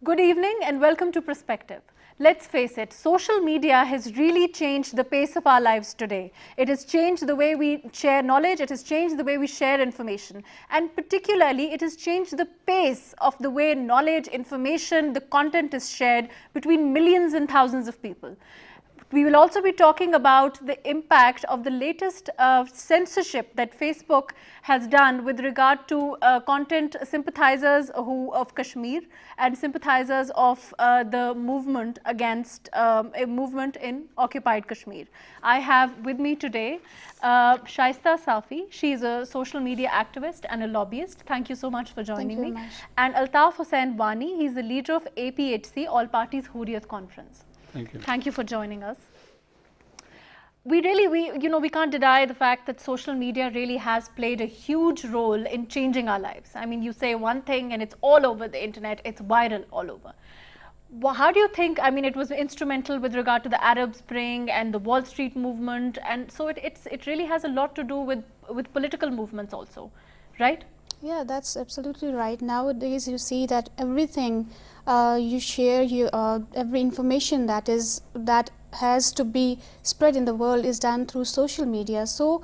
Good evening and welcome to Perspective. Let's face it, social media has really changed the pace of our lives today. It has changed the way we share knowledge, it has changed the way we share information, and particularly it has changed the pace of the way knowledge, information, the content is shared between millions and thousands of people. We will also be talking about the impact of the latest censorship that Facebook has done with regard to content sympathizers of Kashmir and sympathizers of the movement against a movement in occupied Kashmir. I have with me today Shaista Safi. She is a social media activist and a lobbyist. Thank you so much for joining me. And Altaf Hussain Wani. He is the leader of APHC, All Parties Hurriyat Conference. Thank you. Thank you for joining us. We can't deny the fact that social media really has played a huge role in changing our lives. I mean, you say one thing and it's all over the internet, it's viral all over. How do you think, I mean, it was instrumental with regard to the Arab Spring and the Wall Street movement, and so it really has a lot to do with political movements also, right? Yeah, that's absolutely right. Nowadays, you see that everything you share, every information that has to be spread in the world is done through social media. So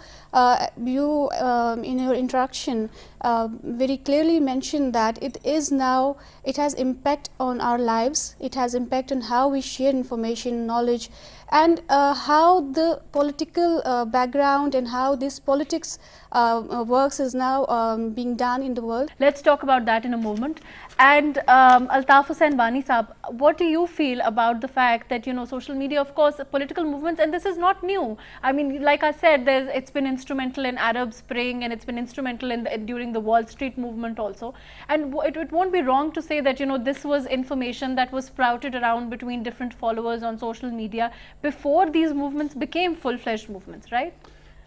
you in your introduction very clearly mentioned that it has impact on our lives, it has impact on how we share information, knowledge, and how the political background and how this politics works is now being done in the world. Let's talk about that in a moment. And Altaf Hussain Wani Saab, what do you feel about the fact that, social media, of course, political movements, and this is not new. I mean, like I said, it's been instrumental in Arab Spring and it's been instrumental during the Wall Street movement also. And it won't be wrong to say that, this was information that was sprouted around between different followers on social media before these movements became full-fledged movements, right?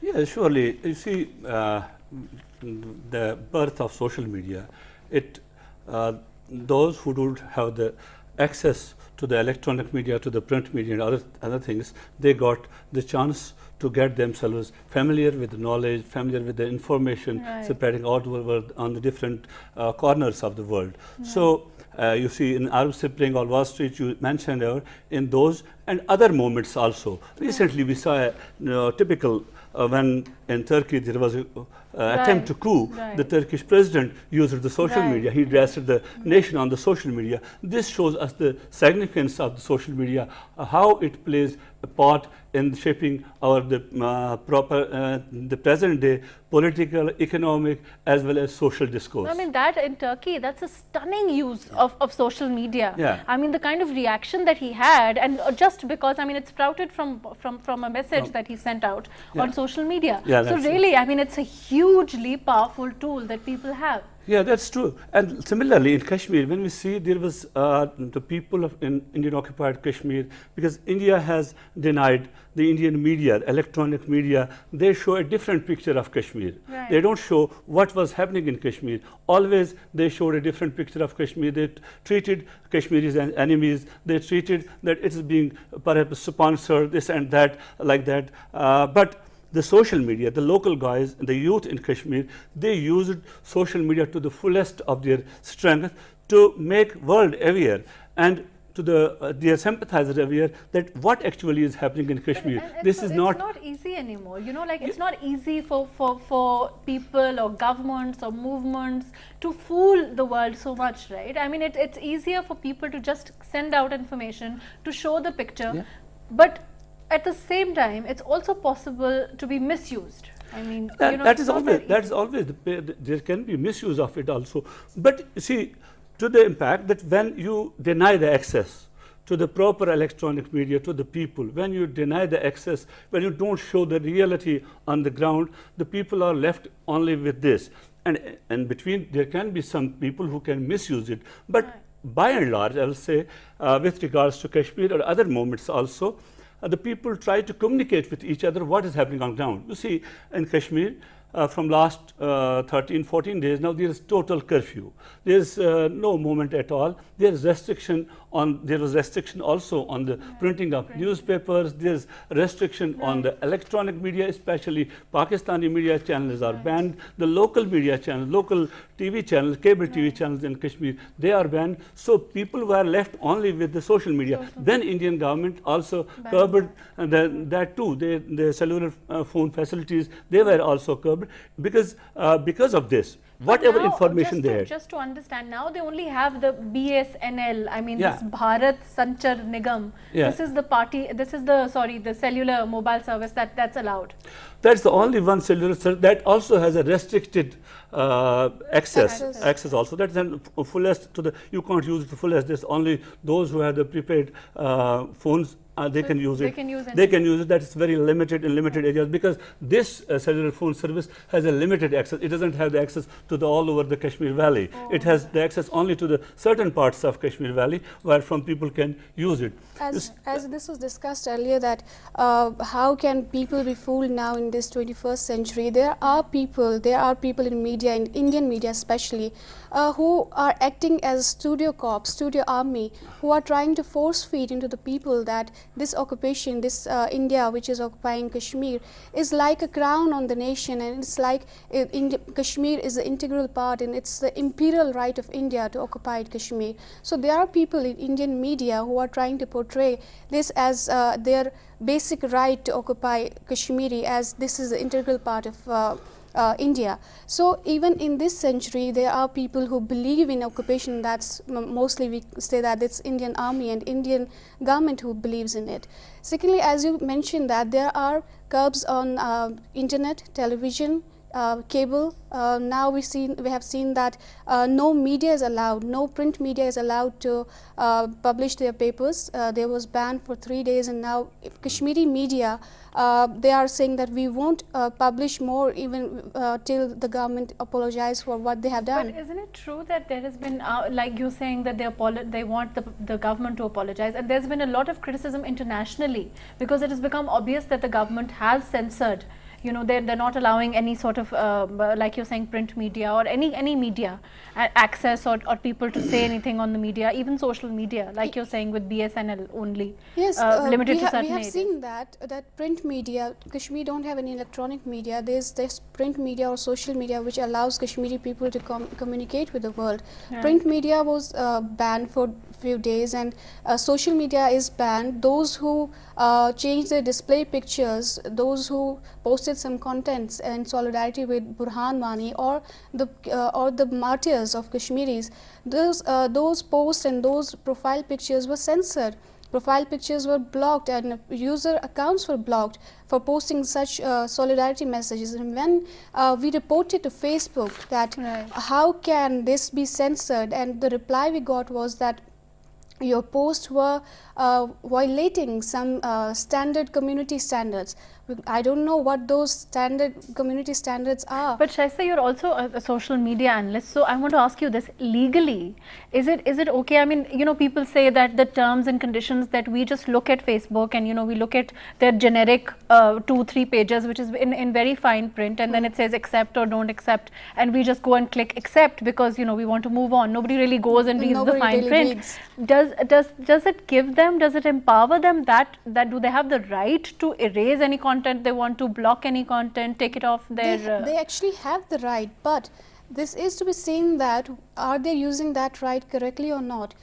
Yeah, surely. You see, the birth of social media, those who don't have the access to the electronic media, to the print media and other things, they got the chance to get themselves familiar with the knowledge, familiar with the information spreading out the world on the different corners of the world. Right. So you see in Arab Spring or Wall Street, you mentioned in those and other moments also. Recently we saw a typical when in Turkey there was an attempt to coup, the Turkish president used the social media. He addressed the nation on the social media. This shows us the significance of the social media, how it plays a part in shaping the present day political, economic, as well as social discourse. I mean, that in Turkey, that's a stunning use of social media. Yeah. I mean, the kind of reaction that he had, and just because, I mean, it sprouted from a message that he sent out on social media. Yeah, so really, I mean, it's a hugely powerful tool that people have. Yeah, that's true. And similarly in Kashmir, when we see there was the people in Indian occupied Kashmir, because India has denied the Indian media, electronic media, they show a different picture of Kashmir. Right. They don't show what was happening in Kashmir. Always they showed a different picture of Kashmir. They treated Kashmiris as enemies. They treated that it's being perhaps sponsored, this and that, like that. But the social media, the local guys, the youth in Kashmir, they used social media to the fullest of their strength to make world aware and to their sympathizers aware that what actually is happening in Kashmir. It's not easy anymore. It's not easy for people or governments or movements to fool the world so much, right? I mean, it's easier for people to just send out information, to show the picture, but at the same time, it's also possible to be misused. I mean, that is always there can be misuse of it also. But you see, to the impact that when you deny the access to the proper electronic media, to the people, when you deny the access, when you don't show the reality on the ground, the people are left only with this. And between, there can be some people who can misuse it. But by and large, I will say, with regards to Kashmir or other moments also, the people try to communicate with each other what is happening on ground. You see, in Kashmir, from last 13, 14 days, now there is total curfew. There is no movement at all. There is restriction on, there was restriction also on the printing of newspapers. There is restriction on the electronic media, especially Pakistani media channels are banned. The local media channels, local TV channels, cable TV channels in Kashmir, they are banned. So people were left only with the social media. Then Indian government also curbed that too. The cellular phone facilities, they were also curbed because of this. Whatever now, information they had. Just to understand, now they only have the BSNL, I mean Yeah. this Bharat Sanchar Nigam. Yeah. This is the party, this is the, sorry, the cellular mobile service that's allowed. That's the only one cellular service that also has a restricted access also. That's the fullest to the, you can't use it to fullest. There's only those who have the prepaid phones. They can use it. They can use it. That's very limited in limited areas because this cellular phone service has a limited access. It doesn't have the access to the all over the Kashmir Valley. It has the access only to the certain parts of Kashmir Valley where from people can use it. As this was discussed earlier, that how can people be fooled now in this 21st century? There are people in media, in Indian media especially, who are acting as studio cops, studio army, who are trying to force feed into the people that this occupation, this India which is occupying Kashmir is like a crown on the nation, and it's like Kashmir is an integral part and it's the imperial right of India to occupy Kashmir. So there are people in Indian media who are trying to portray this as their basic right to occupy Kashmiri, as this is the integral part of India. So even in this century there are people who believe in occupation. That's mostly we say that it's Indian army and Indian government who believes in it. Secondly, as you mentioned, that there are curbs on internet, television, cable. Now we have seen that no media is allowed, no print media is allowed to publish their papers. There was banned for 3 days, and now Kashmiri media, they are saying that we won't publish more even till the government apologize for what they have done. But isn't it true that there has been, like you're saying, that they want the government to apologize, and there's been a lot of criticism internationally because it has become obvious that the government has censored, you know, they're not allowing any sort of like you're saying, print media or any media access or people to say anything on the media, even social media, like you're saying with BSNL only. Yes, limited to certain we have areas. seen that print media, Kashmir don't have any electronic media. There's this print media or social media which allows Kashmiri people to communicate with the world. Right. Print media was banned for few days, and social media is banned. Those who changed their display pictures, those who posted some contents in solidarity with Wani or the martyrs of Kashmiris, those posts and those profile pictures were censored. Profile pictures were blocked and user accounts were blocked for posting such solidarity messages. And when we reported to Facebook that how can this be censored, and the reply we got was that your posts were violating some standard community standards. I don't know what those standard community standards are. But Shaista, you're also a social media analyst, so I want to ask you this: legally, is it okay? I mean, you know, people say that the terms and conditions, that we just look at Facebook and, you know, we look at their generic 2-3 pages, which is in very fine print, and then it says accept or don't accept, and we just go and click accept because, you know, we want to move on. Nobody really goes and reads the fine print. Does it give them, does it empower them that do they have the right to erase any content they want, to block any content, take it off their... They actually have the right, but this is to be seen that are they using that right correctly or not.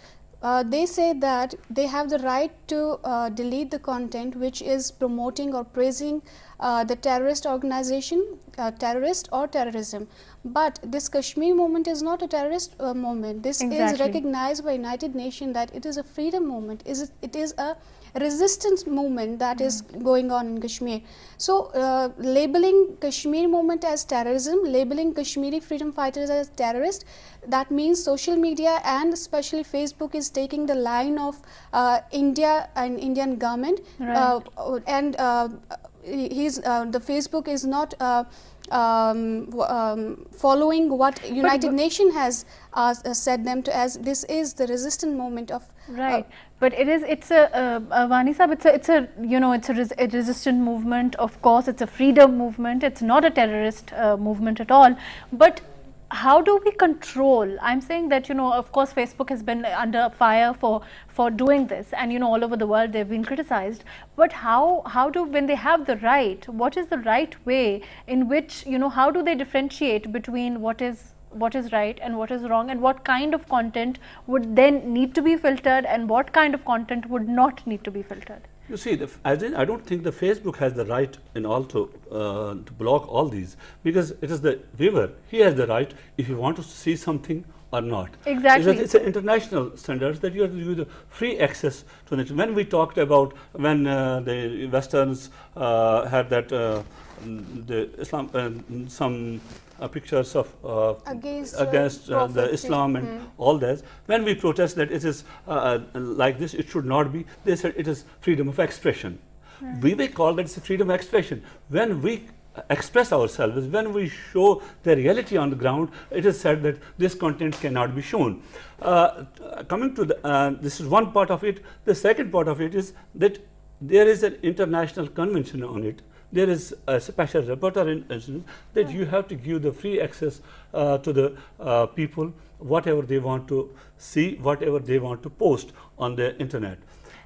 They say that they have the right to delete the content which is promoting or praising the terrorist organization, terrorist or terrorism. But this Kashmir movement is not a terrorist movement. This is recognized by United Nations that it is a freedom movement. It is a resistance movement that is going on in Kashmir. So labeling Kashmir movement as terrorism, labeling Kashmiri freedom fighters as terrorists, that means social media and especially Facebook is taking the line of India and Indian government, and the Facebook is not following what United Nations has said them to, as this is the resistant movement of but it's a Wani Sahib, it's a you know, it's a resistant movement. Of course, it's a freedom movement. It's not a terrorist movement at all. But how do we control? I'm saying that, you know, of course, Facebook has been under fire for doing this, and you know, all over the world they've been criticized. But how do, when they have the right, what is the right way in which, you know, how do they differentiate between what is right and what is wrong, and what kind of content would then need to be filtered and what kind of content would not need to be filtered? You see, I don't think the Facebook has the right in all to block all these, because it is the viewer. He has the right if he wants to see something or not. Exactly. It's an international standards that you have to give the free access to it. When we talked about when the Westerns had that the Islam some pictures of against the Islam and all that. When we protest that it is like this, it should not be. They said it is freedom of expression. We may call that freedom of expression. When we express ourselves, when we show the reality on the ground, it is said that this content cannot be shown. Coming to this is one part of it. The second part of it is that there is an international convention on it. There is a special reporter in that you have to give the free access to the people, whatever they want to see, whatever they want to post on the internet.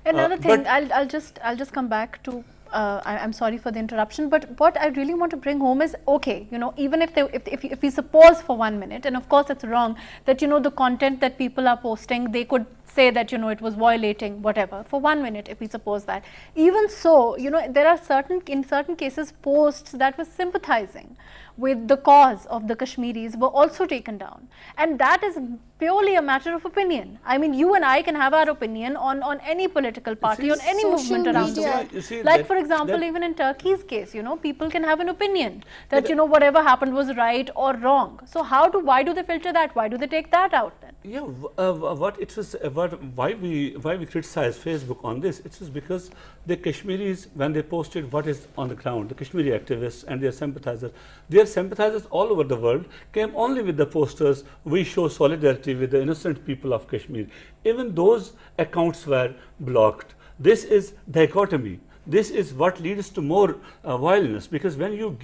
Another thing, I'll just come back to. I'm sorry for the interruption, but what I really want to bring home is, okay, you know, even if we suppose for 1 minute, and of course it's wrong that, you know, the content that people are posting, they could say that, you know, it was violating whatever for 1 minute, if we suppose that. Even so, you know, there are in certain cases posts that were sympathizing with the cause of the Kashmiris were also taken down, and that is purely a matter of opinion. I mean, you and I can have our opinion on any political party, on any movement around the world. Like, for example, even in Turkey's case, you know, people can have an opinion that, you know, whatever happened was right or wrong. So why do they filter that? Why do they take that out then? Yeah, why we criticize Facebook on this? It is because the Kashmiris, when they posted what is on the ground, the Kashmiri activists and their sympathizers all over the world came only with the posters, we show solidarity with the innocent people of Kashmir. Even those accounts were blocked. This is dichotomy. This is what leads to more violence, because when you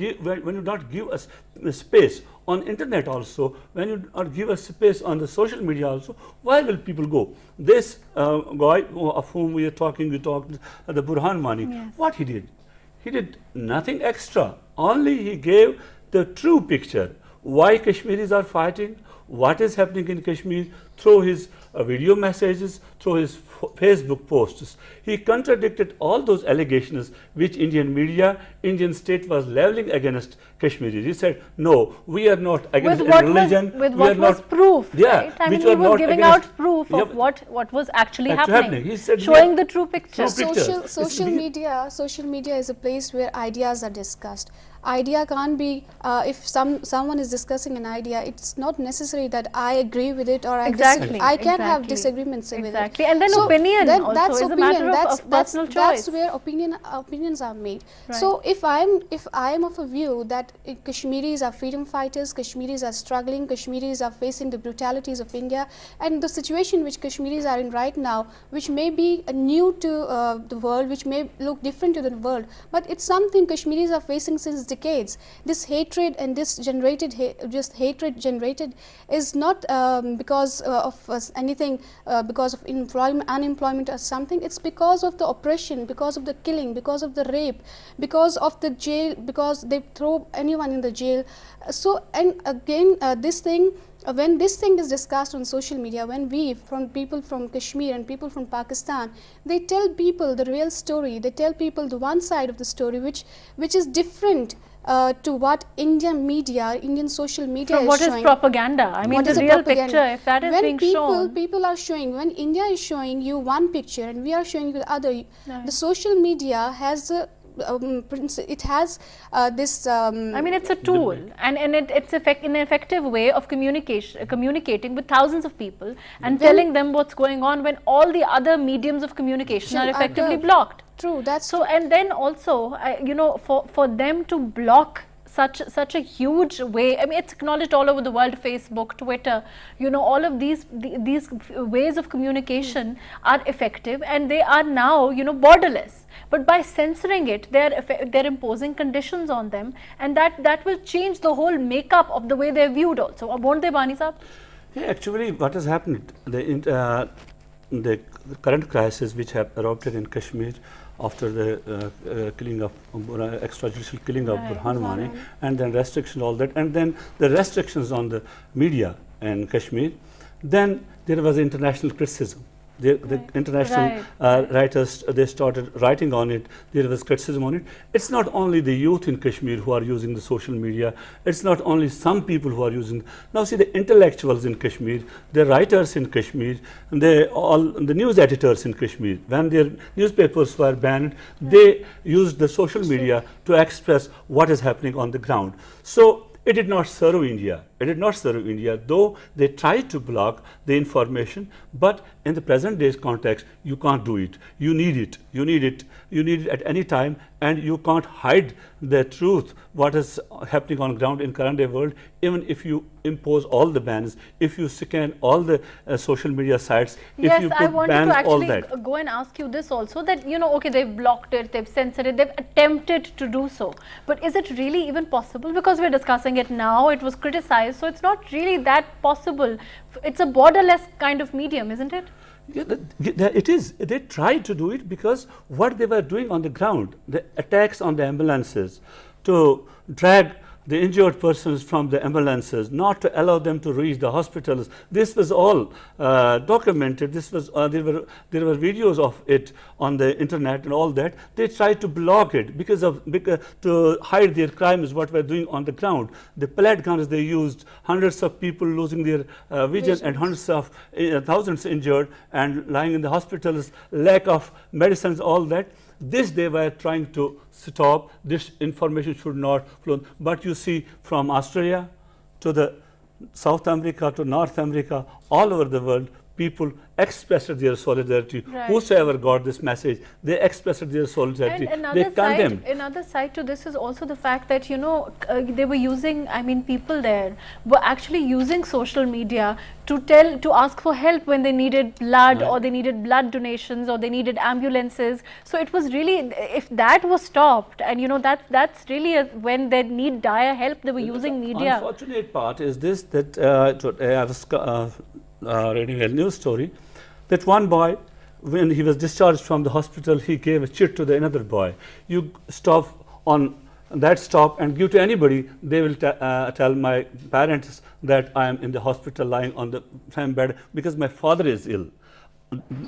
not give us space on internet also, when you not give us space on the social media also, where will people go? This guy of whom we talked, the Burhan Wani, yes. What he did? He did nothing extra. Only he gave the true picture. Why Kashmiris are fighting, what is happening in Kashmir, through his video messages, through his Facebook posts. He contradicted all those allegations which Indian media, Indian state was leveling against Kashmiris. He said, no, we are not against religion. With what was proof, right? I mean, he was giving out proof of what was actually happening. He said, showing the true picture. Social media is a place where ideas are discussed. Idea can't be, if someone is discussing an idea, it's not necessary that I agree with it or I can have disagreements with it. And then opinion that's also is a matter of personal choice. That's where opinions are made. Right. So if I am of a view that Kashmiris are freedom fighters, Kashmiris are struggling, Kashmiris are facing the brutalities of India, and the situation which Kashmiris are in right now, which may be new to the world, which may look different to the world, but it's something Kashmiris are facing since decades. This hatred and this hatred generated is not because of anything, because of unemployment or something. It's because of the oppression, because of the killing, because of the rape, because of the jail, because they throw anyone in the jail. So, and again, this thing, when this thing is discussed on social media, when people from Kashmir and people from Pakistan, they tell people the real story, they tell people the one side of the story which is different to what Indian social media is showing. What is propaganda? I mean, the real picture, if that is being shown. People are showing, when India is showing you one picture and we are showing you the other, the social media has it has this. I mean, it's a tool, and it's an effective way of communicating with thousands of people and telling them what's going on when all the other mediums of communication are effectively blocked. True, that's so. And then also, you know, for them to block such a huge way. I mean, it's acknowledged all over the world. Facebook, Twitter, you know, all of these ways of communication are effective, and they are now, you know, borderless. But by censoring it, they're imposing conditions on them, and that will change the whole makeup of the way they're viewed also. Won't they, Wani Saab? Yeah, actually, what has happened, the current crisis which have erupted in Kashmir after the killing of extrajudicial killing of Burhan Wani, and then restriction, all that, and then the restrictions on the media in Kashmir, then there was international criticism. The international writers, they started writing on it. There was criticism on it. It's not only the youth in Kashmir who are using the social media. It's not only some people who are using. Now see, the intellectuals in Kashmir, the writers in Kashmir, the news editors in Kashmir, when their newspapers were banned, they used the social media to express what is happening on the ground. So it did not serve India. It did not serve India, though they tried to block the information. But in the present day's context, you can't do it. You need it. You need it. You need it at any time, and you can't hide the truth, what is happening on ground in current day world, even if you impose all the bans, if you scan all the social media sites, if you put bans, all that. I wanted to actually go and ask you this also, that, you know, okay, they've blocked it, they've censored it, they've attempted to do so. But is it really even possible? Because we're discussing it now, it was criticized, so it's not really that possible. It's a borderless kind of medium, isn't it? Yeah, it is. They tried to do it because what they were doing on the ground, the attacks on the ambulances, to drag the injured persons from the ambulances, not to allow them to reach the hospitals. This was all documented. This was there were videos of it on the internet and all that. They tried to block it because to hide their crimes, what we're doing on the ground. The pellet guns they used, hundreds of people losing their vision, and hundreds of thousands injured and lying in the hospitals, lack of medicines, all that. This they were trying to stop. This information should not flow. But you see, from Australia to the South America to North America, all over the world, people expressed their solidarity. Whosoever got this message, they expressed their solidarity. And they condemned. Another side to this is also the fact that, you know, they were using, I mean, people there were actually using social media to ask for help when they needed blood, or they needed blood donations, or they needed ambulances. So it was really, if that was stopped, and, you know, that's really when they need dire help, they were using media. Unfortunate part is this, that I was reading a news story, that one boy, when he was discharged from the hospital, he gave a chit to the another boy. You stop on that stop and give to anybody, they will tell my parents that I am in the hospital lying on the same bed because my father is ill.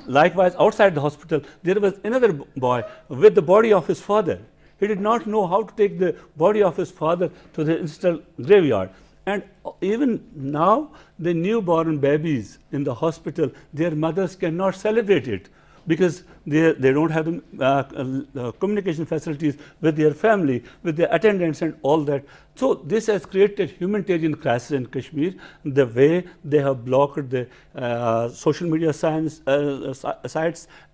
Likewise, outside the hospital, there was another boy with the body of his father. He did not know how to take the body of his father to the industrial graveyard. And even now, the newborn babies in the hospital, their mothers cannot celebrate it because they don't have the communication facilities with their family, with their attendants and all that. So this has created humanitarian crisis in Kashmir, the way they have blocked the social media sites,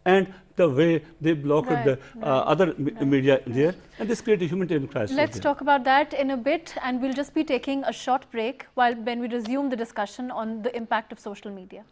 and the way they blocked the other media there, and this created a humanitarian crisis. Let's talk about that in a bit, and we'll just be taking a short break when we resume the discussion on the impact of social media.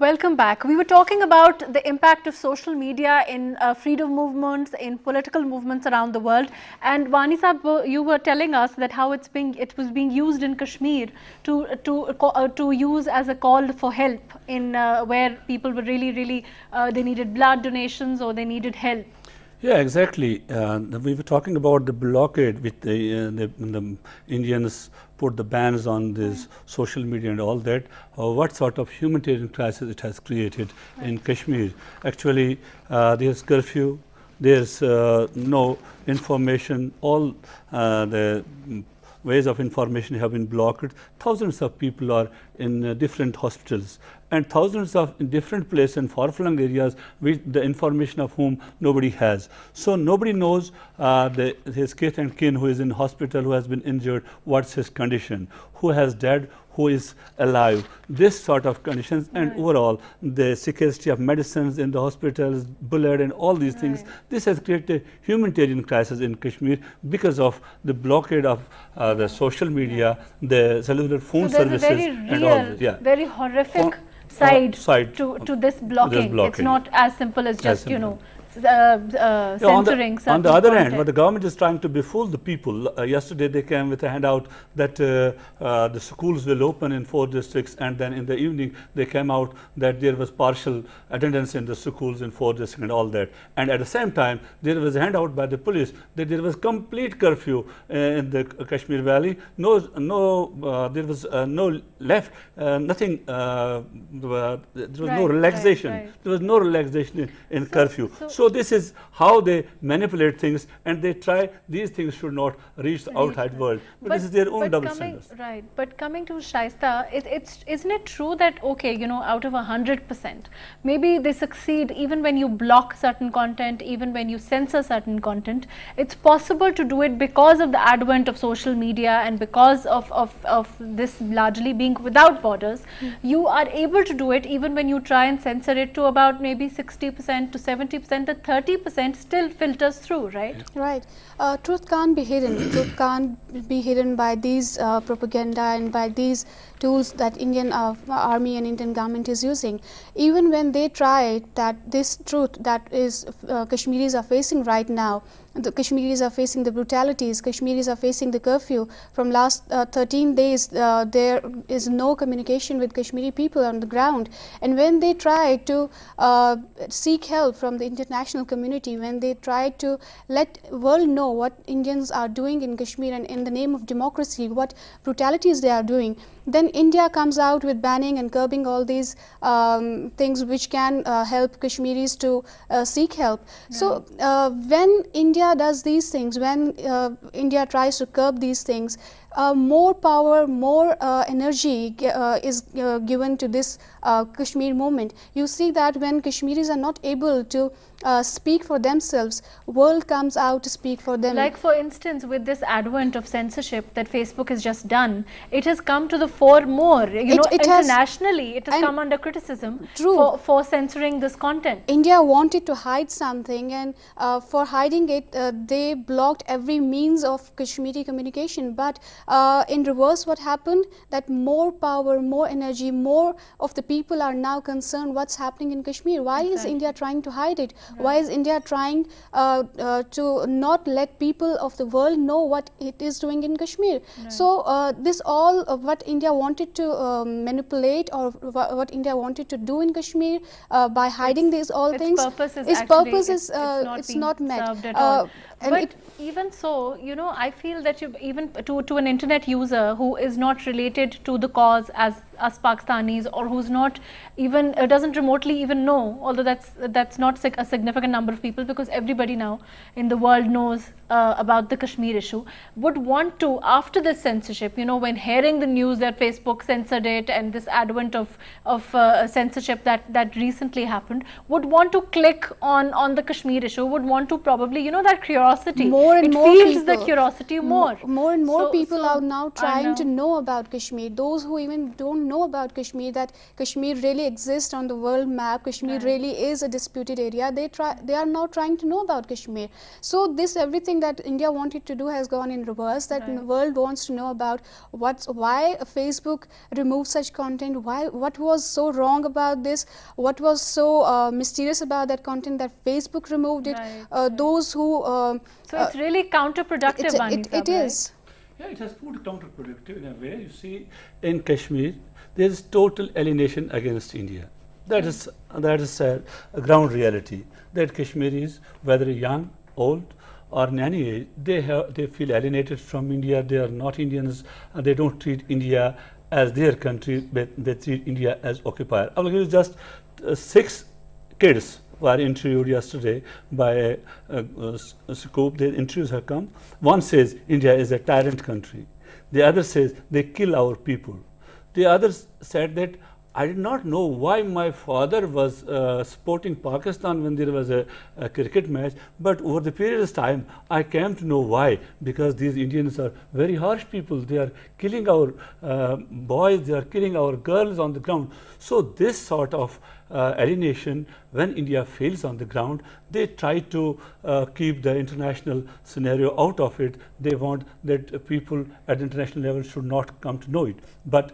Welcome back. We were talking about the impact of social media in freedom movements, in political movements around the world. And Wani Sahab, you were telling us that how it was being used in Kashmir to use as a call for help in where people were really they needed blood donations or they needed help. Yeah, exactly. We were talking about the blockade with the Indians put the bans on this social media and all that. What sort of humanitarian crisis it has created in Kashmir? Actually, there's curfew, there's no information, all the ways of information have been blocked. Thousands of people are in different hospitals and thousands of in different places in far-flung areas with the information of whom nobody has. So nobody knows his kith and kin who is in hospital, who has been injured, what's his condition, who has died, who is alive. This sort of conditions and overall the scarcity of medicines in the hospitals, blood and all these things. This has created a humanitarian crisis in Kashmir because of the blockade of the social media, the cellular phone services and all this. Very horrific side to this blockade. It's not as simple as just censoring certain on the other content. hand, what the government is trying to befool the people. Yesterday they came with a handout that the schools will open in 4 districts, and then in the evening they came out that there was partial attendance in the schools in 4 districts and all that. And at the same time there was a handout by the police that there was complete curfew in the Kashmir Valley. There was no left, nothing. There was no relaxation. There was no relaxation in curfew. So this is how they manipulate things, and they try these things should not reach the outside world. But this is their own double standards. Right. But coming to Shaista, isn't it true that out of 100%, maybe they succeed even when you block certain content, even when you censor certain content. It's possible to do it because of the advent of social media and because of this largely being without borders. You are able to do it even when you try and censor it to about maybe 60% to 70%. The 30% still filters through, right? Right. Truth can't be hidden. Truth can't be hidden by these propaganda and by these tools that Indian army and Indian government is using. Even when they try that this truth that is Kashmiris are facing right now, the Kashmiris are facing the brutalities, Kashmiris are facing the curfew. From last 13 days, there is no communication with Kashmiri people on the ground. And when they try to seek help from the international community, when they try to let world know what Indians are doing in Kashmir and in the name of democracy, what brutalities they are doing, then India comes out with banning and curbing all these things which can help Kashmiris to seek help. So when India does these things, when India tries to curb these things, more power, more energy is given to this Kashmir movement. You see that when Kashmiris are not able to speak for themselves, world comes out to speak for them. Like for instance, with this advent of censorship that Facebook has just done, it has come to the fore more. Internationally, it has come under criticism for censoring this content. India wanted to hide something, and for hiding it, they blocked every means of Kashmiri communication. But in reverse, what happened? That more power, more energy, more of the people are now concerned what's happening in Kashmir. Why is India trying to hide it? Why is India trying to not let people of the world know what it is doing in Kashmir? So this all what India wanted to manipulate, or what India wanted to do in Kashmir by hiding these all things, its purpose is not met. But even so, I feel that even to an internet user who is not related to the cause as us Pakistanis, or who's not even doesn't remotely even know, although that's not a significant number of people, because everybody now in the world knows about the Kashmir issue, would want to, after this censorship, when hearing the news that Facebook censored it and this advent of censorship that recently happened, would want to click on the Kashmir issue, would want to probably, that curiosity. It feeds the curiosity more. More and more people are now trying to know about Kashmir. Those who even don't know about Kashmir, that Kashmir really exists on the world map, Kashmir really is a disputed area. They are now trying to know about Kashmir. So this everything that India wanted to do has gone in reverse, that the world wants to know about why Facebook removed such content, what was so wrong about this, what was so mysterious about that content that Facebook removed it. Those who so it's really counterproductive. It is. Yeah, it has proved counterproductive in a way. You see, in Kashmir, there is total alienation against India. That is a ground reality. That Kashmiris, whether young, old, or in any age, they feel alienated from India. They are not Indians. And they don't treat India as their country, but they treat India as occupier. I will give you just 6 kids were interviewed yesterday by Scoop. The interviews have come. One says India is a tyrant country. The other says they kill our people. The other said that I did not know why my father was supporting Pakistan when there was a cricket match, but over the period of time I came to know why, because these Indians are very harsh people. They are killing our boys, they are killing our girls on the ground. So this sort of alienation, when India fails on the ground, they try to keep the international scenario out of it. They want that people at the international level should not come to know it. But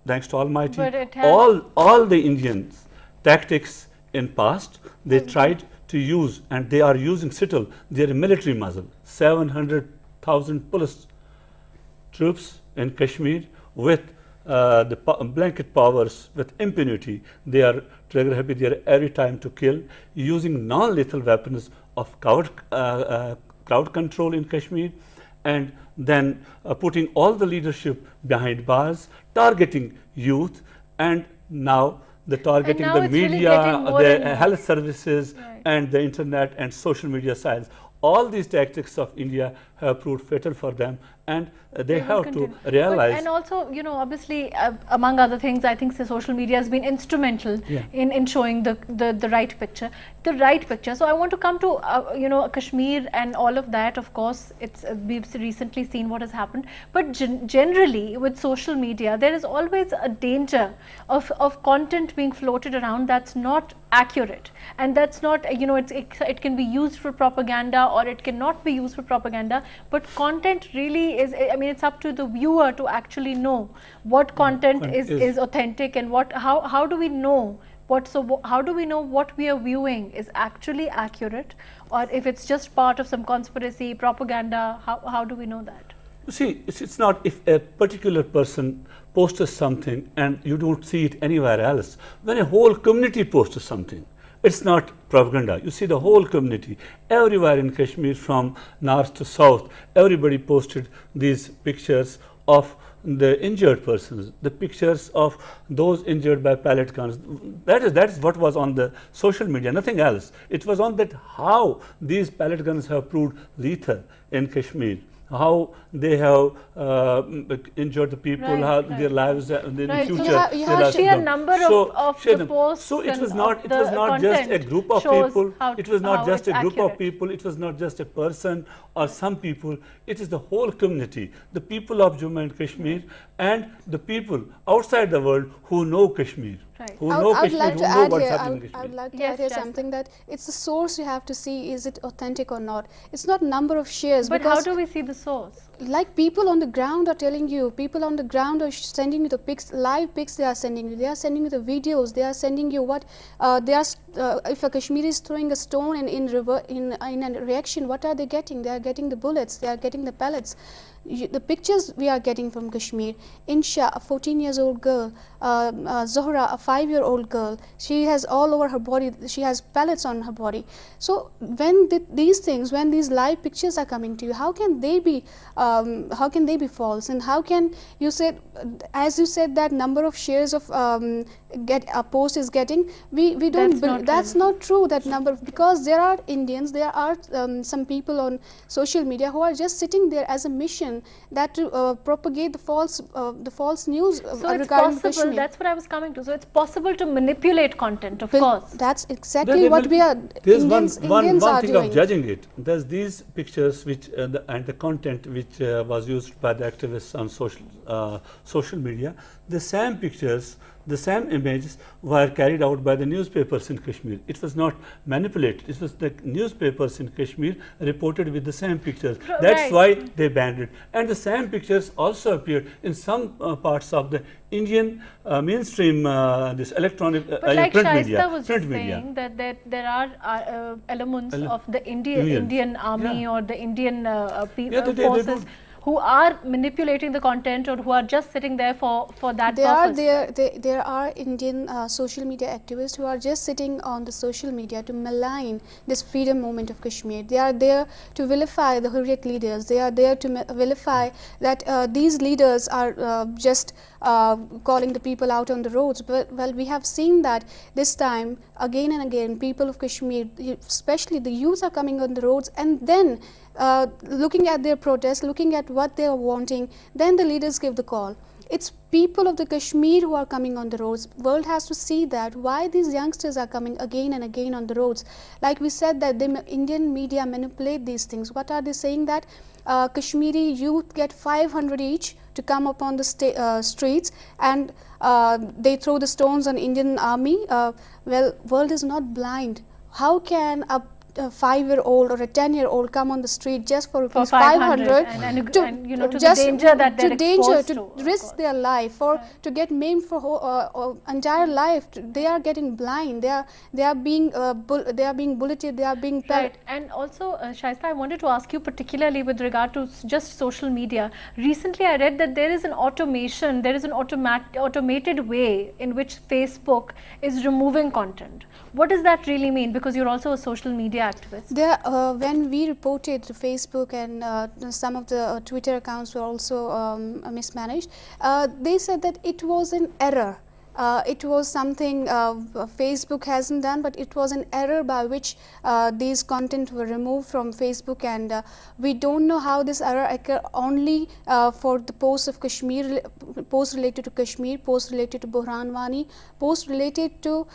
thanks to Almighty, all the Indians tactics in past, they tried to use, and they are using still their military muscle. 700,000 police troops in Kashmir with the blanket powers, with impunity. They are trigger happy. They are every time to kill, using non-lethal weapons of crowd control in Kashmir, and then putting all the leadership behind bars, targeting youth, and now the targeting the media, the health services, and the internet and social media sites. All these tactics of India have proved fatal for them, and they have to realize. And also, you know, obviously, among other things, I think the social media has been instrumental in showing the right picture. The right picture. So I want to come to you know, Kashmir and all of that. Of course, it's we've recently seen what has happened, but generally with social media, there is always a danger of content being floated around that's not accurate, and that's not, you know, it can be used for propaganda or it cannot be used for propaganda. But content really is, I mean, it's up to the viewer to actually know what content is authentic, and how do we know how do we know what we are viewing is actually accurate, or if it's just part of some conspiracy propaganda? How do we know that? You see, it's not if a particular person posts something and you don't see it anywhere else. When a whole community posts something, it's not propaganda. You see the whole community, everywhere in Kashmir from north to south, everybody posted these pictures of the injured persons, the pictures of those injured by pellet guns. That is what was on the social media, nothing else. It was on that how these pellet guns have proved lethal in Kashmir, how they have injured the people, how their lives in the future. So you have sheer number of the posts. So it was not just a group of people. It was not just a group of people. It was not just a person or some people. It is the whole community, the people of Jammu and Kashmir, and the people outside the world who know Kashmir. Who know Kashmir, who know what's happening in Kashmir. I would like to add here something, that it's the source you have to see, is it authentic or not. It's not number of shares. But how do we see the source? Like people on the ground are telling you, people on the ground are sending you the pics, live pics they are sending you. They are sending you the videos, they are sending you what, if a Kashmiri is throwing a stone and in a reaction, what are they getting? They are getting the bullets, they are getting the pellets. The pictures we are getting from Kashmir, Insha, a 14-year-old girl, Zohra, a 5-year-old girl, she has all over her body, she has pellets on her body. So when these things, when these live pictures are coming to you, how can they be false? And how can you say, as you said, that number of shares of a post is getting, we don't, that's not true, that number, because there are Indians, there are some people on social media who are just sitting there as a mission that to propagate the false news so regarding it's possible, Kashmir. that's what I was coming to. So it's possible to manipulate content, of course. That's exactly what we are. There's Indians one are thing doing. of judging it. There's these pictures which and the content which was used by the activists on social media. The same pictures, the same images were carried out by the newspapers in Kashmir. It was not manipulated. It was the newspapers in Kashmir reported with the same pictures. That's why they banned it. And the same pictures also appeared in some parts of the Indian mainstream this electronic but like print Shaista media. was just saying that there are elements of the Indian army or the Indian forces who are manipulating the content or who are just sitting there for that purpose. There are Indian social media activists who are just sitting on the social media to malign this freedom movement of Kashmir. They are there to vilify the Hurriyat leaders. They are there to vilify that these leaders are just calling the people out on the roads. But well, we have seen that this time again and again, people of Kashmir, especially the youth, are coming on the roads, and then looking at their protests, looking at what they are wanting, then the leaders give the call. It's people of the Kashmir who are coming on the roads. World has to see that why these youngsters are coming again and again on the roads. Like we said that the Indian media manipulate these things. What are they saying? That Kashmiri youth get 500 each to come upon the streets, and they throw the stones on Indian army. Well, world is not blind. How can a 5-year-old or a 10-year-old come on the street just for 500 and you know, to the danger that they're exposed to risk their life, or to get maimed for entire life. They are getting blind. They are being bulleted. They are being right. And also, Shaista, I wanted to ask you particularly with regard to just social media. Recently, I read that there is an automation. There is an automated way in which Facebook is removing content. What does that really mean? Because you're also a social media activist. When we reported to Facebook, and some of the Twitter accounts were also mismanaged, they said that it was an error. It was something Facebook hasn't done, but it was an error by which these content were removed from Facebook, and we don't know how this error occurred. Only for the posts of Kashmir, posts related to Kashmir, posts related to Wani, posts related to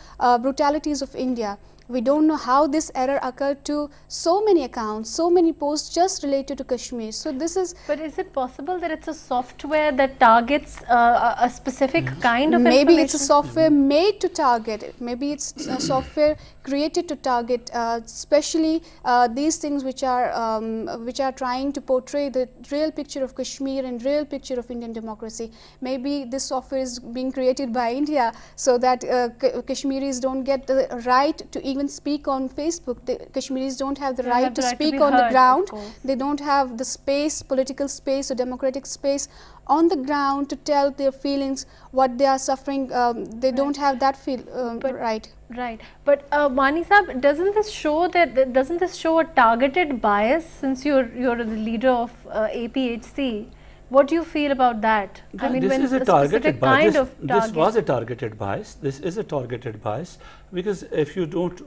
brutalities of India. We don't know how this error occurred to so many accounts, so many posts just related to Kashmir. So this is. But is it possible that it's a software that targets a specific kind of maybe information? It's a software made to target it. Maybe it's a software created to target, especially these things which are trying to portray the real picture of Kashmir and real picture of Indian democracy. Maybe this software is being created by India so that Kashmiris don't get the right to even speak on Facebook. The Kashmiris don't have the right to speak on the ground. They don't have the space, political space or democratic space on the ground to tell their feelings, what they are suffering. They don't have that right. Right, but Wani Sahab, doesn't this show a targeted bias, since you're the leader of APHC? What do you feel about that? I mean, this is a targeted bias. This was a targeted bias. This is a targeted bias, because if you don't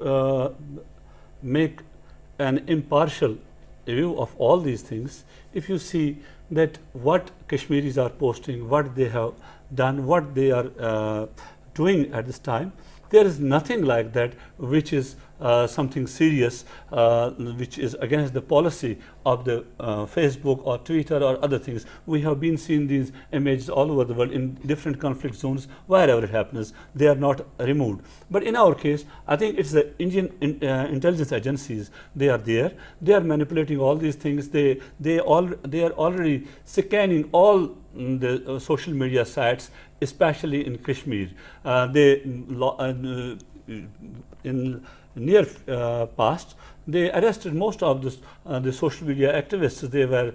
make an impartial view of all these things, if you see that what Kashmiris are posting, what they have done, what they are doing at this time, there is nothing like that which is something serious, which is against the policy of the Facebook or Twitter or other things. We have been seeing these images all over the world in different conflict zones. Wherever it happens, they are not removed. But in our case, I think it's the Indian intelligence agencies. They are there. They are manipulating all these things. They are already scanning all the social media sites, especially in Kashmir. In near past, they arrested most of the social media activists. They were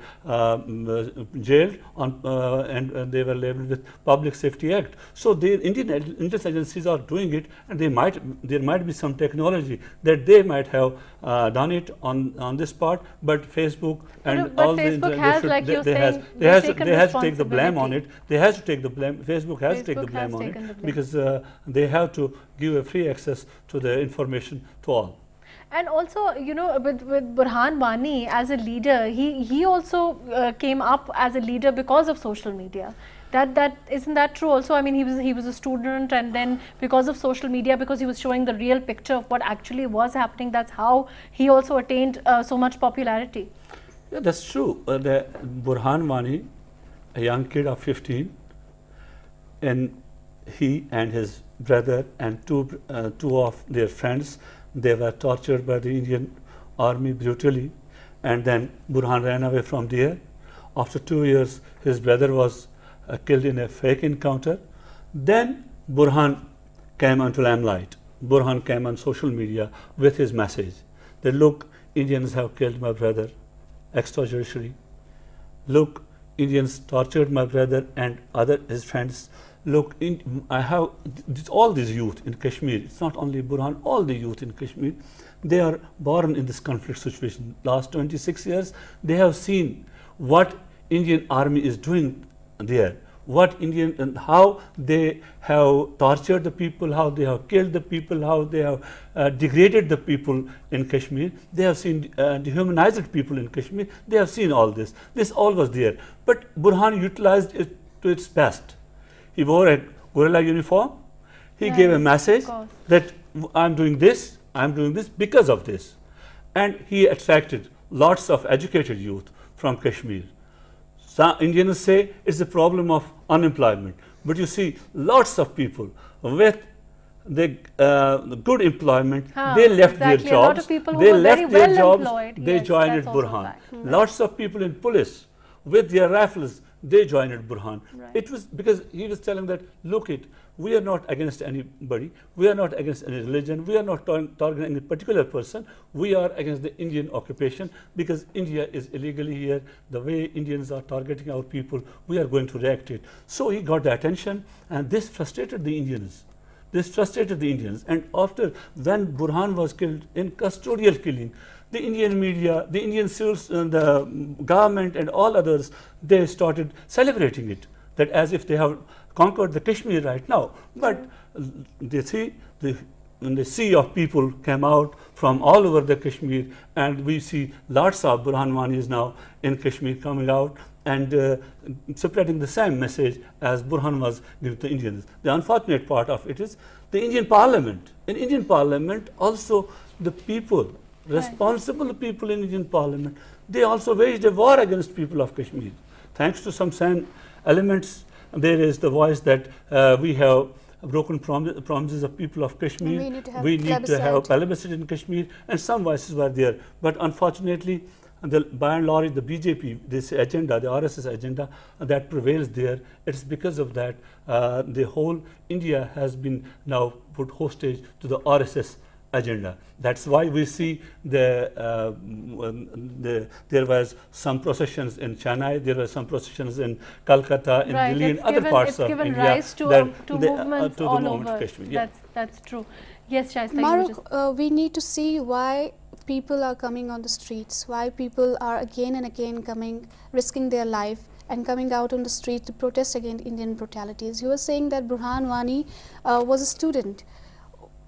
jailed and they were labeled with Public Safety Act. So the Indian intelligence agencies are doing it, and there might be some technology that they might have done it on this part, but Facebook and but all Facebook the has, like you're saying, they has to take the blame on it. They has to take the blame. Facebook has to take the blame on it, because they have to give a free access to the information to all. And also, you know, with Burhan Wani as a leader, he also came up as a leader because of social media. That isn't that true also? I mean, he was a student, and then because of social media, because he was showing the real picture of what actually was happening, that's how he also attained so much popularity. Yeah, that's true. The Burhan Wani, a young kid of 15, and he and his brother and two of their friends, they were tortured by the Indian army brutally, and then Burhan ran away from there. After 2 years, his brother was killed in a fake encounter. Then Burhan came onto limelight. Burhan came on social media with his message that, look, Indians have killed my brother extrajudicially. Look, Indians tortured my brother and his friends. Look, I have all these youth in Kashmir. It's not only Burhan, all the youth in Kashmir. They are born in this conflict situation. Last 26 years, they have seen what Indian army is doing there. What Indian and how they have tortured the people, how they have killed the people, how they have degraded the people in Kashmir. They have seen dehumanized people in Kashmir. They have seen all this. This all was there. But Burhan utilized it to its best. He wore a gorilla uniform. He gave a message that I'm doing this because of this. And he attracted lots of educated youth from Kashmir. Some Indians say it's a problem of unemployment, but you see lots of people with the good employment, they left their jobs. A lot of people who they were left very their well jobs. employed. They Yes, joined that's also Burhan. a fact. Lots of people in police with their rifles, they joined Burhan. Right. It was because he was telling that, look, we are not against anybody, we are not against any religion, we are not targeting any particular person, we are against the Indian occupation because India is illegally here. The way Indians are targeting our people, we are going to react it. So he got the attention, and this frustrated the Indians. And after, when Burhan was killed in custodial killing, the Indian media, the Indian civils, the government and all others, they started celebrating it, that as if they have conquered the Kashmir right now. But they see the sea of people came out from all over the Kashmir, and we see lots of Burhan Wanis now in Kashmir coming out and spreading the same message as Burhan was giving to Indians. The unfortunate part of it is the Indian Parliament. In Indian Parliament, also the people, responsible people in Indian Parliament, they also waged a war against people of Kashmir. Thanks to some sane elements, there is the voice that we have broken promises of people of Kashmir. We need to have plebiscite in Kashmir, and some voices were there. But unfortunately, by and large, the BJP, this agenda, the RSS agenda that prevails there, it's because of that the whole India has been now put hostage to the RSS agenda. That's why we see there was some processions in Chennai, there were some processions in Calcutta, in Delhi, and other parts of India. It's given rise to movements all over. Kashmir, yeah. That's true. Yes, Shaista. Mahrukh, we need to see why people are coming on the streets, why people are again and again coming, risking their life and coming out on the street to protest against Indian brutalities. You were saying that Burhan Wani was a student.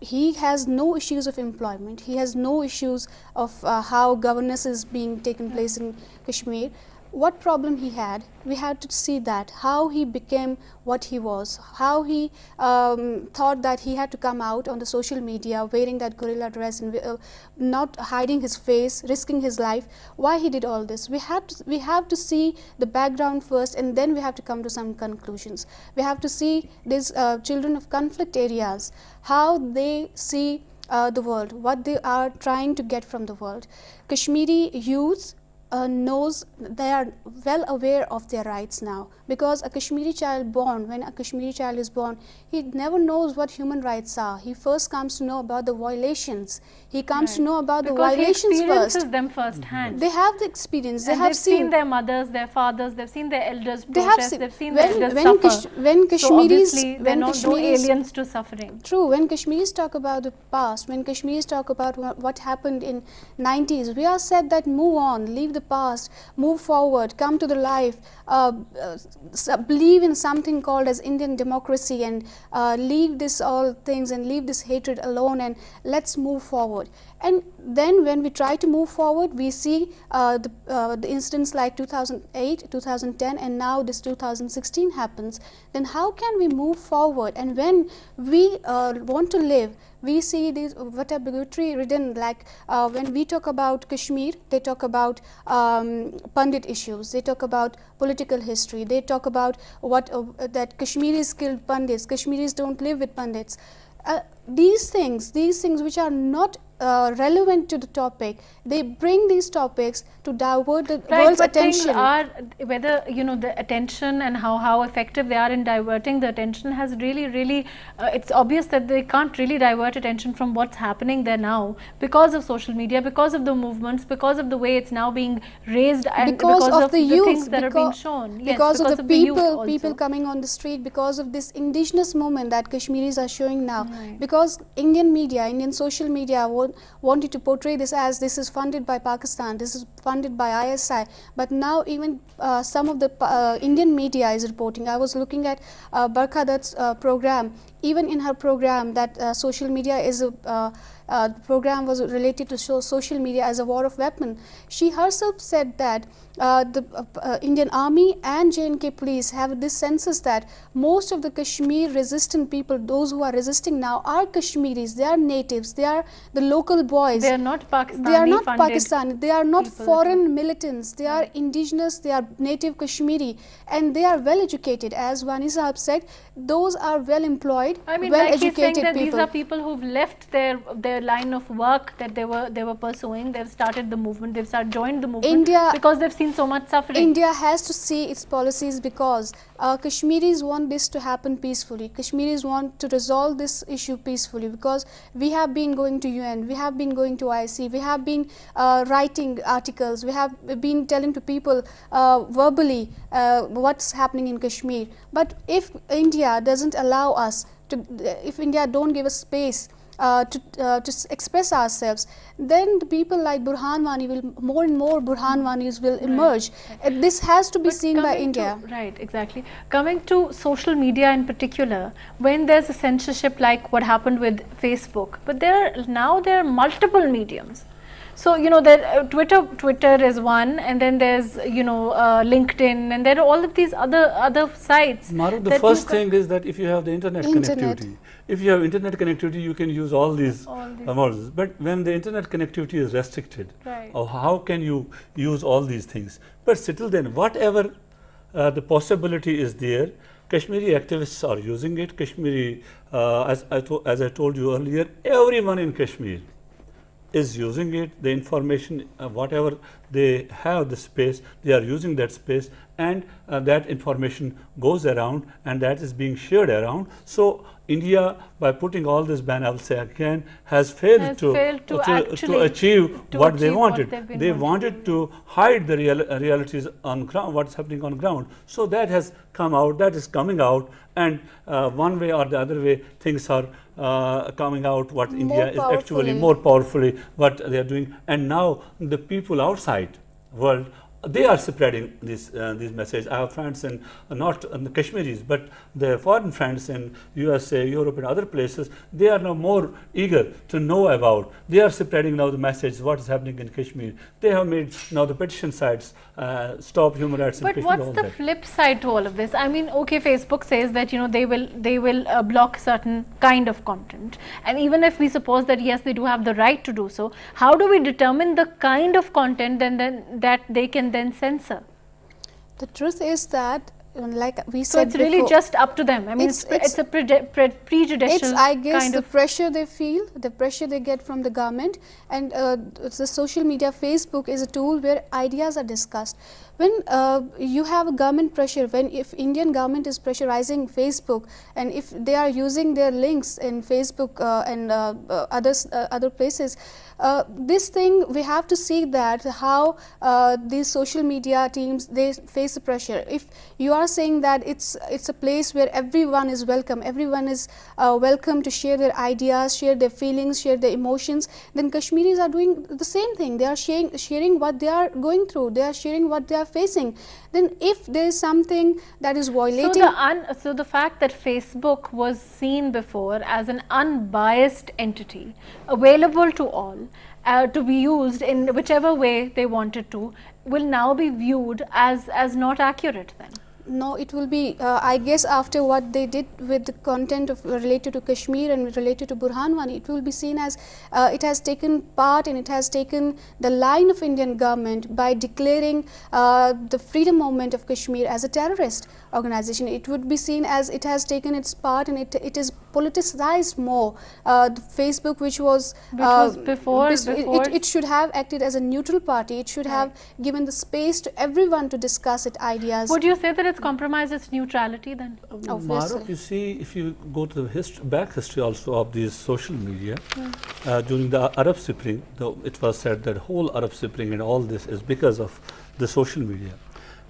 He has no issues of employment. He has no issues of how governance is being taken place in Kashmir. What problem he had, we had to see that, how he became what he was, how he thought that he had to come out on the social media wearing that gorilla dress and not hiding his face, risking his life, why he did all this. We have to see the background first, and then we have to come to some conclusions. We have to see these children of conflict areas, how they see the world, what they are trying to get from the world. Kashmiri youth knows, they are well aware of their rights now, because a Kashmiri child born, when a Kashmiri child is born, he never knows what human rights are. He first comes to know about the violations. He comes to know about the violations first. Because he experiences them firsthand. They have the experience. They and have they've seen their mothers, their fathers, they've seen their elders protest, they've seen their elders suffer. When Kashmiris, so obviously they're no aliens to suffering. True. When Kashmiris talk about the past, when Kashmiris talk about what happened in 90s, we are said that move on, leave the the past, move forward, come to the life, believe in something called as Indian democracy, and leave this all things and leave this hatred alone, and let's move forward. And then when we try to move forward, we see the incidents like 2008, 2010, and now this 2016 happens. Then how can we move forward? And when we want to live, we see these what are bigotry ridden, like when we talk about Kashmir, they talk about Pandit issues, they talk about political history, they talk about what that Kashmiris killed Pandits, Kashmiris don't live with Pandits. These things which are not relevant to the topic, they bring these topics to divert the world's attention. Are whether the attention and how effective they are in diverting the attention has really it's obvious that they can't really divert attention from what's happening there now because of social media, because of the movements, because of the way it's now being raised, and because of the youth, things that are being shown. Because of the people coming on the street, because of this indigenous movement that Kashmiris are showing now. Right. Because Indian media, Indian social media wanted to portray this as this is funded by Pakistan, this is funded by ISI, but now even some of the Indian media is reporting. I was looking at Barkha Dutt's program. Even in her program, that social media is a the program was related to social media as a war of weapon. She herself said that the Indian Army and J&K police have this census that most of the Kashmir resistant people, those who are resisting now, are Kashmiris. They are natives. They are the local boys. They are not Pakistani. They are not Pakistani. They are not foreign militants. They are indigenous. They are native Kashmiri, and they are well educated. As Wani Sahab said, those are well employed, I mean, well like educated he's saying that people. These are people who've left their line of work that they were pursuing. They've started the movement. They've joined the movement because they've seen so much suffering. India has to see its policies because Kashmiris want this to happen peacefully. Kashmiris want to resolve this issue peacefully because we have been going to UN, we have been going to IC, we have been writing articles, we have been telling to people verbally what's happening in Kashmir. But if India doesn't allow us to, if India don't give us space to express ourselves, then the people like Burhan Wani will, more and more Burhan Wanis will emerge. This has to be seen by India. Right, exactly. Coming to social media in particular, when there's a censorship like what happened with Facebook, but there are multiple mediums. So, Twitter is one, and then there's, LinkedIn, and there are all of these other sites. Mahrukh, the first thing is that if you have the internet connectivity, if you have internet connectivity, you can use all these models. But when the internet connectivity is restricted, how can you use all these things? But still then, whatever the possibility is there, Kashmiri activists are using it. Kashmiri, as I told you earlier, everyone in Kashmir is using it. The information, whatever they have the space, they are using that space, and that information goes around and that is being shared around. So India, by putting all this ban, I will say again, has failed to achieve what they wanted. They wanted to hide the realities on ground, what's happening on ground. So that has come out, that is coming out, and one way or the other way, things are coming out what India is actually more powerfully what they are doing. And now the people outside world, they are spreading these messages. I have friends in not in the Kashmiris, but the foreign friends in USA, Europe, and other places. They are now more eager to know about. They are spreading now the message what is happening in Kashmir. They have made now the petition sites stop human rights in Kashmir. But what's the flip side to all of this? I mean, okay, Facebook says that they will block certain kind of content, and even if we suppose that yes, they do have the right to do so, how do we determine the kind of content then that they can then censor? The truth is that, like we said, so it's really just up to them. I mean, it's a prejudicial I guess kind the of pressure they feel, the pressure they get from the government, and the social media. Facebook is a tool where ideas are discussed. When you have a government pressure, if Indian government is pressurizing Facebook, and if they are using their links in Facebook and other places, this thing we have to see that how these social media teams, they face the pressure. If you are saying that it's a place where everyone is welcome, everyone is welcome to share their ideas, share their feelings, share their emotions, then Kashmiris are doing the same thing. They are sharing what they are going through, they are sharing what they are facing. Then if there is something that is violating... So the fact that Facebook was seen before as an unbiased entity, available to all, to be used in whichever way they wanted to, will now be viewed as not accurate then? No, it will be, I guess after what they did with the content related to Kashmir and related to Burhan Wani, it will be seen as it has taken part and it has taken the line of Indian government by declaring the freedom movement of Kashmir as a terrorist organization. It would be seen as it has taken its part and it is politicized more. The Facebook, which was before, it should have acted as a neutral party. It should have given the space to everyone to discuss its ideas. Would you say that it's compromised its neutrality then? Obviously. Mahrukh, you see, if you go to the back history also of these social media, during the Arab Spring, it was said that whole Arab Spring and all this is because of the social media.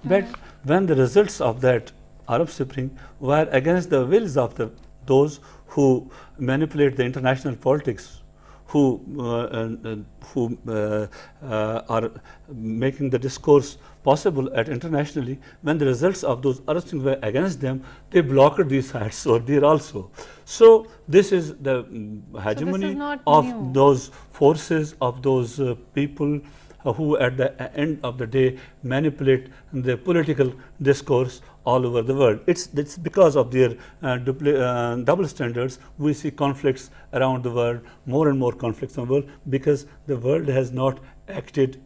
But when the results of that Arab Spring were against the wills of those who manipulate the international politics, who are making the discourse possible at internationally, when the results of those Arab Springs were against them, they blocked these sites over there also. So this is the hegemony of those forces, of those people who at the end of the day manipulate the political discourse all over the world. It's because of their double standards we see conflicts around the world, more and more conflicts in the world, because the world has not acted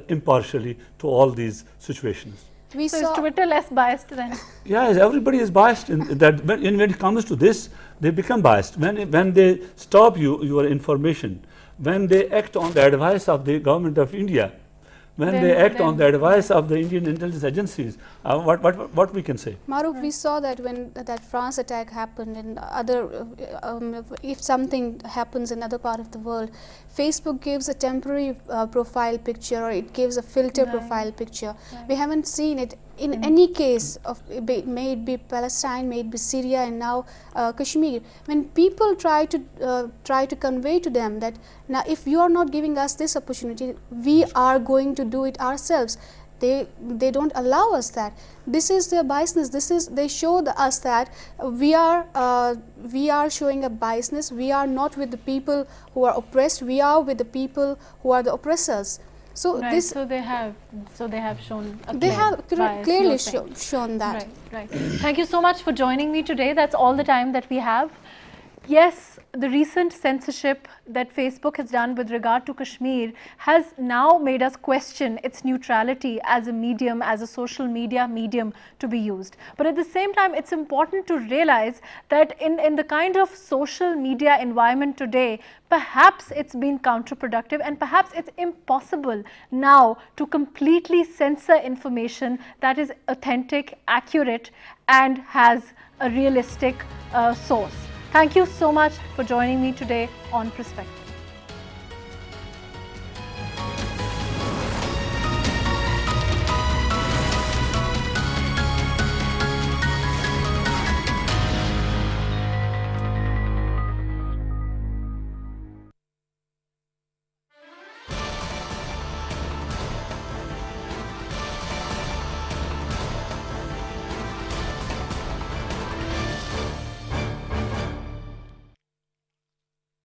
impartially to all these situations. So is Twitter less biased then? Yes, everybody is biased in that. When it comes to this, they become biased. When they stop your information, when they act on the advice of the government of India, when they act on the advice of the Indian intelligence agencies, what we can say? Mahrukh, we saw that when that France attack happened and other, if something happens in other part of the world, Facebook gives a temporary profile picture, or it gives a filter profile picture. We haven't seen it in any case of, may it be Palestine, may it be Syria, and now Kashmir. When people try to convey to them that now if you are not giving us this opportunity, we are going to do it ourselves. They don't allow us that. This is their biasness. They show us that we are showing a biasness. We are not with the people who are oppressed. We are with the people who are the oppressors. So so they have shown a clearly shown that. Right. Thank you so much for joining me today. That's all the time that we have. Yes, the recent censorship that Facebook has done with regard to Kashmir has now made us question its neutrality as a medium, as a social media medium to be used. But at the same time, it's important to realize that in the kind of social media environment today, perhaps it's been counterproductive and perhaps it's impossible now to completely censor information that is authentic, accurate, and has a realistic source. Thank you so much for joining me today on Perspective.